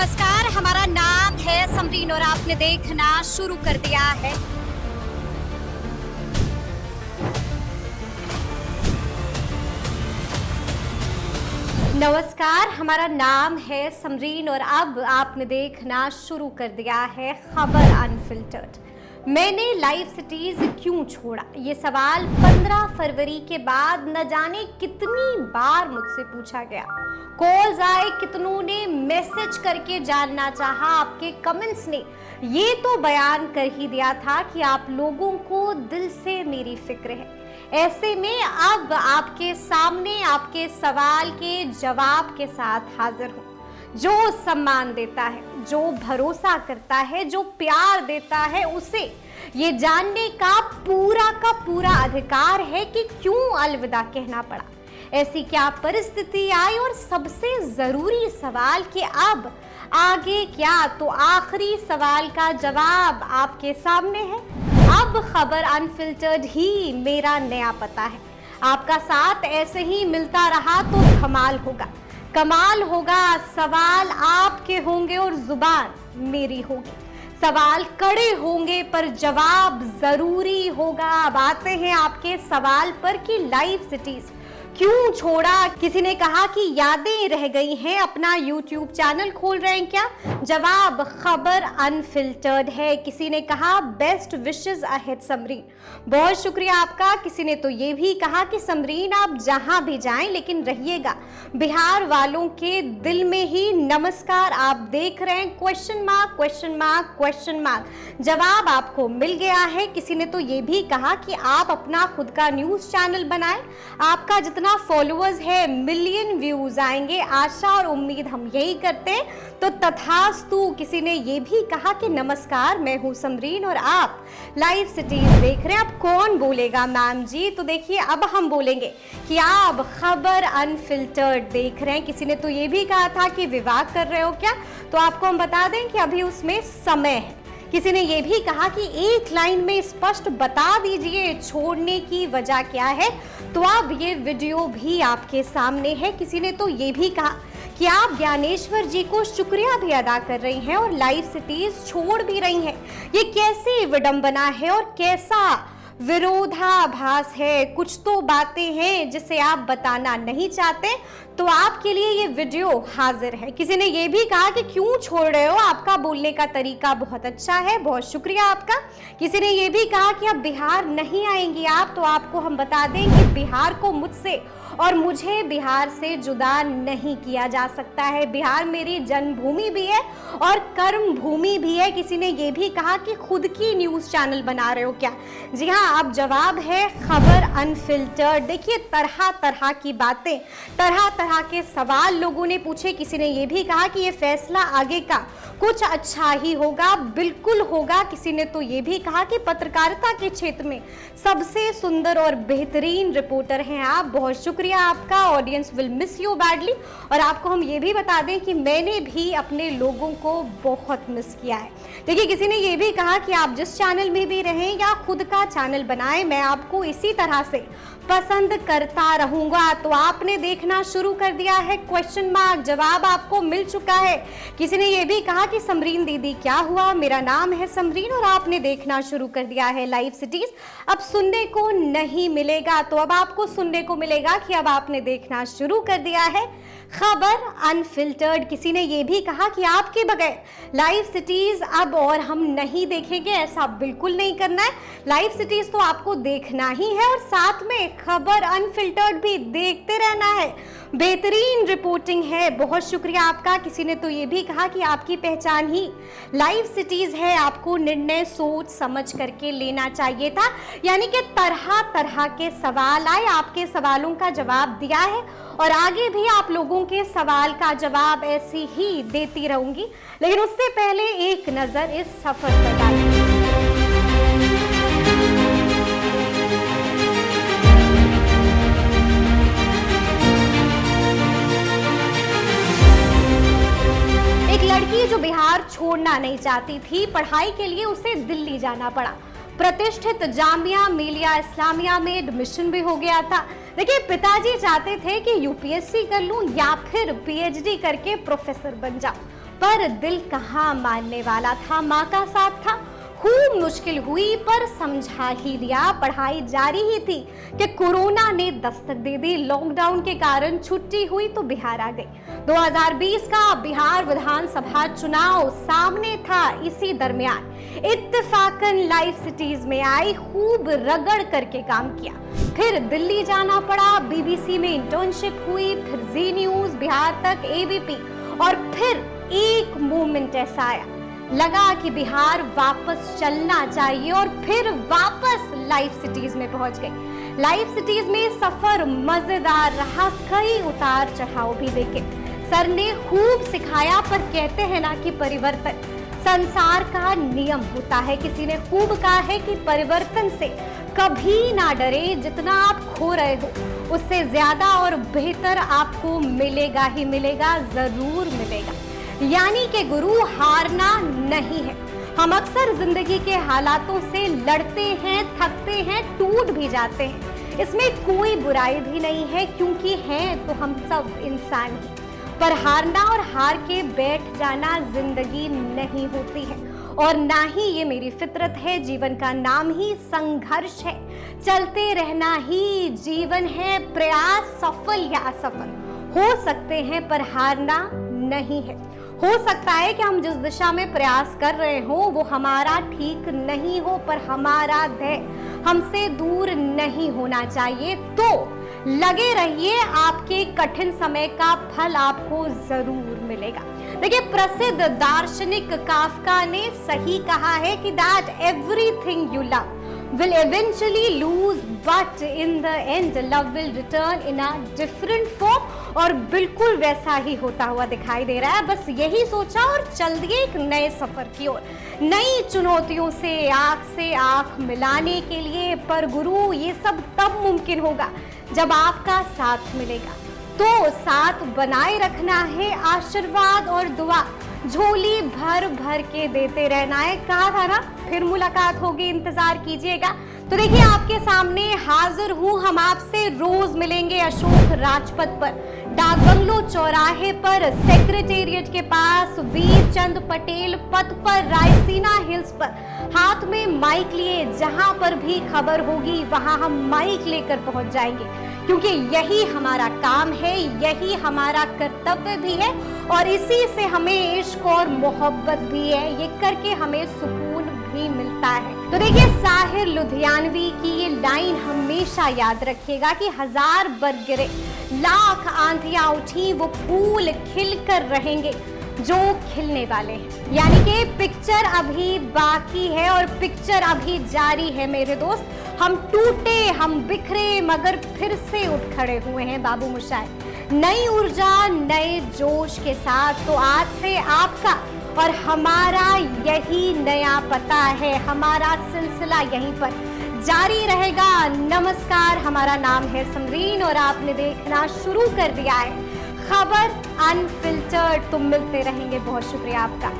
नमस्कार, हमारा नाम है समरीन और आपने देखना शुरू कर दिया है। नमस्कार, हमारा नाम है समरीन और अब आपने देखना शुरू कर दिया है खबर अनफिल्टर्ड। मैंने लाइव सिटीज क्यों छोड़ा, ये सवाल 15 फरवरी के बाद न जाने कितनी बार मुझसे पूछा गया। कॉल्स आए, कितनों ने मैसेज करके जानना चाहा। आपके कमेंट्स ने ये तो बयान कर ही दिया था कि आप लोगों को दिल से मेरी फिक्र है। ऐसे में अब आपके सामने आपके सवाल के जवाब के साथ हाजिर हूं। जो सम्मान देता है, जो भरोसा करता है, जो प्यार देता है, उसे ये जानने का पूरा अधिकार है कि क्यों अलविदा कहना पड़ा। ऐसी क्या परिस्थिति आई और सबसे जरूरी सवाल कि अब आगे क्या, तो आखिरी सवाल का जवाब आपके सामने है। अब खबर अनफिल्टर्ड ही मेरा नया पता है। आपका साथ ऐसे ही मिलता रहा तो धमाल होगा, कमाल होगा। सवाल आपके होंगे और जुबान मेरी होगी। सवाल कड़े होंगे पर जवाब जरूरी होगा। अब आते हैं आपके सवाल पर कि लाइव सिटीज क्यों छोड़ा। किसी ने कहा कि यादें रह गई हैं, अपना YouTube चैनल खोल रहे हैं क्या? जवाब खबर अनफिल्टर्ड है। किसी ने कहा बेस्ट विशेस अहेड समरीन, बहुत शुक्रिया आपका। किसी ने तो ये भी कहा कि समरीन आप जहां भी जाएं लेकिन रहिएगा बिहार वालों के दिल में ही। नमस्कार, आप देख रहे हैं question mark question mark question mark. जवाब आपको मिल गया है। किसी ने तो ये भी कहा कि आप अपना खुद का न्यूज चैनल बनाएं, आपका जितना फॉलोअर्स है मिलियन व्यूज आएंगे। आशा और उम्मीद हम यही करते हैं, तो तथास्तु। किसी ने ये भी कहा कि नमस्कार, मैं हूं समरीन और आप लाइव सिटीज देख रहे हैं। अब कौन बोलेगा मैम जी? तो देखिए अब हम बोलेंगे कि आप खबर अनफिल्टर्ड देख रहे हैं। किसी ने तो ये भी कहा था कि विवाह कर रहे हो क्या, तो आपको हम बता दें कि अभी उसमें समय है। किसी ने ये भी कहा कि एक लाइन में स्पष्ट बता दीजिए छोड़ने की वजह क्या है, तो अब ये वीडियो भी आपके सामने है। किसी ने तो ये भी कहा कि आप ज्ञानेश्वर जी को शुक्रिया भी अदा कर रही हैं और लाइव सिटीज छोड़ भी रही हैं। ये कैसी विडंबना है और कैसा विरोधाभास है। कुछ तो बातें हैं जिसे आप बताना नहीं चाहते, तो आपके लिए ये वीडियो हाजिर है। किसी ने ये भी कहा कि क्यों छोड़ रहे हो, आपका बोलने का तरीका बहुत अच्छा है, बहुत शुक्रिया आपका। किसी ने ये भी कहा कि अब बिहार नहीं आएंगी आप, तो आपको हम बता दें कि बिहार को मुझसे और मुझे बिहार से जुदा नहीं किया जा सकता है। बिहार मेरी जन्मभूमि भी है और कर्म भूमि भी है। किसी ने ये भी कहा कि खुद की न्यूज चैनल बना रहे हो क्या? जी हाँ, अब जवाब है खबर अनफिल्टर्ड। देखिए तरह तरह की बातें, तरह तरह के सवाल लोगों ने पूछे। किसी ने ये भी कहा कि ये फैसला आगे का कुछ अच्छा ही होगा, बिल्कुल होगा। किसी ने तो ये भी कहा कि पत्रकारिता के क्षेत्र में सबसे सुंदर और बेहतरीन रिपोर्टर हैं आप, बहुत शुक्रिया आपका। Audience will miss you badly. और आपको हम ये भी बता दें कि मैंने भी अपने लोगों को बहुत मिस किया है। देखिए किसी ने ये भी कहा कि आप जिस चैनल में भी रहें या खुद का चैनल बनाएं, मैं आपको इसी तरह से पसंद करता रहूंगा। तो आपने देखना शुरू कर दिया है क्वेश्चन मार्क, जवाब आपको मिल चुका है। किसी ने ये भी कहा कि समरीन दीदी क्या हुआ, मेरा नाम है समरीन और आपने देखना शुरू कर दिया है लाइव सिटीज। अब सुनने को नहीं मिलेगा, तो अब आपको सुनने को मिलेगा कि अब आपने देखना शुरू कर दिया है खबर अनफिल्टर्ड। किसी ने ये भी कहा कि आपके बगैर लाइव सिटीज अब और हम नहीं देखेंगे। ऐसा बिल्कुल नहीं करना है, लाइव सिटीज तो आपको देखना ही है और साथ में खबर अनफिल्टर्ड भी देखते रहना है। बेहतरीन रिपोर्टिंग है, बहुत शुक्रिया आपका। किसी ने तो ये भी कहा कि आपकी पहचान ही लाइव सिटीज है, आपको निर्णय सोच समझ करके लेना चाहिए था। यानी कि तरह तरह के सवाल आए, आपके सवालों का जवाब दिया है और आगे भी आप लोगों के सवाल का जवाब ऐसी ही देती रहूंगी। लेकिन उससे पहले एक नजर इस सफर पर डालेंगे। एक लड़की जो बिहार छोड़ना नहीं चाहती थी, पढ़ाई के लिए उसे दिल्ली जाना पड़ा। प्रतिष्ठित जामिया मिलिया इस्लामिया में एडमिशन भी हो गया था। देखिए पिताजी चाहते थे कि यूपीएससी कर लूं या फिर पीएचडी करके प्रोफेसर बन जाऊं। पर दिल कहाँ मानने वाला था, माँ का साथ था। खूब मुश्किल हुई पर समझा ही लिया, पढ़ाई जारी ही थी कि कोरोना ने दस्तक दे दी। लॉकडाउन के कारण छुट्टी हुई तो बिहार आ गई। 2020 का बिहार विधानसभा चुनाव सामने था। इसी दरमियान इत्तेफाकन लाइफ सिटीज में आई, खूब रगड़ करके काम किया। फिर दिल्ली जाना पड़ा, बीबीसी में इंटर्नशिप हुई, फिर जी न्यूज, बिहार तक, एबीपी, और फिर एक मोमेंट ऐसा आया, लगा कि बिहार वापस चलना चाहिए, और फिर वापस लाइफ सिटीज में पहुंच गई। लाइफ सिटीज में सफर मजेदार रहा, कई उतार चढ़ाव भी देखे। सर ने खूब सिखाया, पर कहते हैं ना कि परिवर्तन संसार का नियम होता है। किसी ने खूब कहा है कि परिवर्तन से कभी ना डरे, जितना आप खो रहे हो उससे ज्यादा और बेहतर आपको मिलेगा ही मिलेगा, जरूर मिलेगा। यानी कि गुरु हारना नहीं है। हम अक्सर जिंदगी के हालातों से लड़ते हैं, थकते हैं, टूट भी जाते हैं। इसमें कोई बुराई भी नहीं है, क्योंकि हैं तो हम सब इंसान ही। पर हारना और हार के बैठ जाना जिंदगी नहीं होती है, और ना ही ये मेरी फितरत है। जीवन का नाम ही संघर्ष है, चलते रहना ही जीवन है। प्रयास सफल या असफल हो सकते हैं, पर हारना नहीं है। हो सकता है कि हम जिस दिशा में प्रयास कर रहे हो वो हमारा ठीक नहीं हो, पर हमारा ध्येय हमसे दूर नहीं होना चाहिए। तो लगे रहिए, आपके कठिन समय का फल आपको जरूर मिलेगा। देखिए, प्रसिद्ध दार्शनिक काफका ने सही कहा है कि that everything you love will eventually lose, but in the end love will return in a different form। और बिल्कुल वैसा ही होता हुआ दिखाई दे रहा है। बस यही सोचा और चल दिए एक नए सफर की ओर, नई चुनौतियों से आंख मिलाने के लिए। पर गुरु, ये सब तब मुमकिन होगा जब आपका साथ मिलेगा। तो साथ बनाए रखना है, आशीर्वाद और दुआ झोली भर भर के देते रहना है। कहा था ना, फिर मुलाकात होगी, इंतजार कीजिएगा। तो देखिए, आपके सामने हाजिर हूँ। हम आपसे रोज मिलेंगे अशोक राजपथ पर, डाक बंगलो चौराहे पर, सेक्रेटेरिएट के पास, वीर चंद पटेल पथ पर, रायसीना हिल्स पर, हाथ में माइक लिए। जहां पर भी खबर होगी वहां हम माइक लेकर पहुंच जाएंगे, क्योंकि यही हमारा काम है, यही हमारा कर्तव्य भी है, और इसी से हमें इश्क और मोहब्बत भी है। ये करके हमें सुकून भी मिलता है। तो देखिए, साहिर लुधियानवी की ये लाइन हमेशा याद रखिएगा कि 1000 बरस गिरे, लाख आंधियां उठी, वो फूल खिलकर रहेंगे जो खिलने वाले हैं। यानी कि पिक्चर अभी बाकी है और पिक्चर अभी जारी है मेरे दोस्त। हम टूटे, हम बिखरे, मगर फिर से उठ खड़े हुए हैं बाबू मोशाय, नई ऊर्जा, नए जोश के साथ। तो आज से आपका और हमारा यही नया पता है, हमारा सिलसिला यहीं पर जारी रहेगा। नमस्कार, हमारा नाम है समरीन और आपने देखना शुरू कर दिया है खबर अनफिल्टर्ड। तो मिलते रहेंगे, बहुत शुक्रिया आपका।